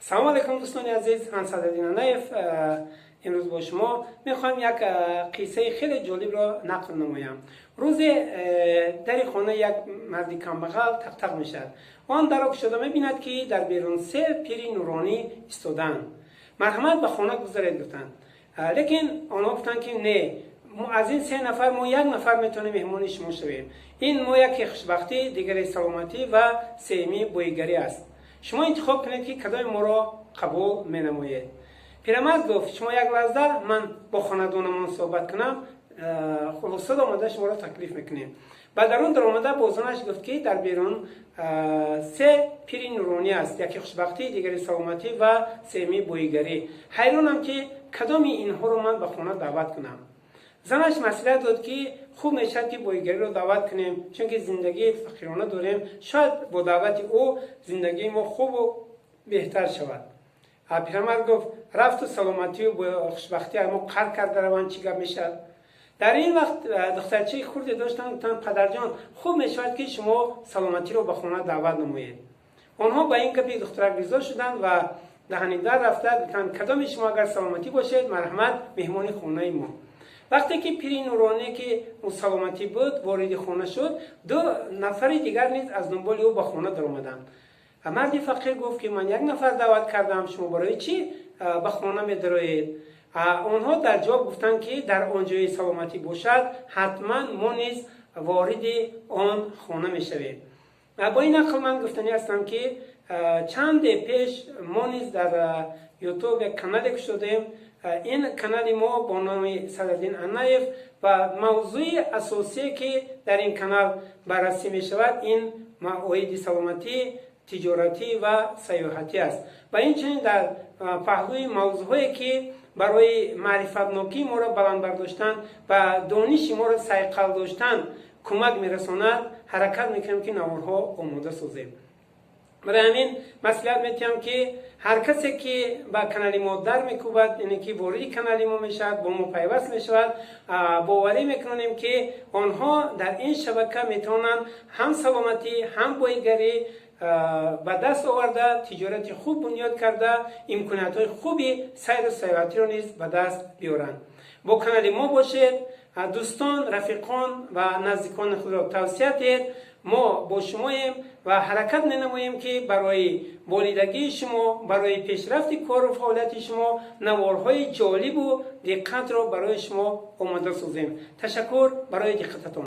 سلام علیکم دوستان عزیز، من صدرالدین عنایف امروز با شما میخوام یک قصه خیلی جالب را نقل نمایم. روز در خانه یک مردی کمبغل تق تق میشد. آن در شده میبیند که در بیرون سه پیری نورانی ایستادند. مرحمت به خانه گذارید گفتند. لیکن آنها گفتند که نه، از این سه نفر ما یک نفر میتونیم مهمان شما شویم. این ما یک خوشبختی، دیگری سلامتی و سومی بویگری است. شما انتخاب کنید که کدام ما را قبول می نمایید. پیرمرد گفت شما یک لحظه من با خاندانمان صحبت کنم، خلاصه آمده شما را تکلیف میکنیم. بعد در اون در آمده بازانش گفت که در بیرون سه پیری نورانی است، یکی خوشبختی، دیگری سلامتی و سومی بویگری. حیرانم که کدام اینها رو من به خانه دعوت کنم. زنش مصلحت داد که خوب میشد که بویگری رو دعوت کنیم، چون که زندگی فقیرانه داریم، شاید با دعوت او زندگی ما خوب و بهتر شود. پیرمرد گفت رفت و سلامتی و خوشبختی ما قرض کرده روان چی گپ میشد. در این وقت دخترچه خردی داشتن گفتن پدرجان خوب میشود که شما سلامتی رو به خانه دعوت نمایید. آنها با این گپ دخترک رضا شدند و دهنی در رفته گفتند کدام شما اگر سلامتی باشید مرحمت مهمان خانه ما. وقتی که پیری نورانی که سلامتی بود وارد خانه شد، دو نفر دیگر نیز از دنبال او به خانه در آمدند. مرد فقیر گفت که من یک نفر دعوت کردم، شما برای چی به خانه می درآیید؟ آنها در جواب گفتند که در آنجای سلامتی باشد حتما ما نیز وارد آن خانه می شویم. با این عقل من گفتنی هستم که چند پیش ما نیز در یوتیوب یک کانال شدیم. این کانال ما با نام صدرالدین عنایف و موضوع اساسی که در این کانال بررسی می شود این موارد سلامتی، تجارتی و سیاحتی است. و این چنین در پهلوی موضوعی که برای معرفت ناکی ما را بلند برداشتن و دانش ما را صیقل داشتن کمک می رساند، حرکت می کنیم که نوارها آماده سازیم. برای همین مصلحت میتونم که هر کسی که با کانال ما در میکوبد، یعنی که وارد کانال ما میشود، با ما پیوست میشود، باوری میکنیم که آنها در این شبکه میتونن هم سلامتی هم بویگری به دست آورده، تجارت خوب بنیاد کرده، امکانات های خوبی سیر و سیاحتی را نیز به دست بیارند. با کانال ما باشید، دوستان، رفیقان و نزدیکان خود را توصیه دهید. ما با شماییم و حرکت نماییم که برای بالیدگی شما، برای پیشرفت کار و فعالیت شما نوارهای جالب و دقت را برای شما آماده سازیم. تشکر برای دقتتان.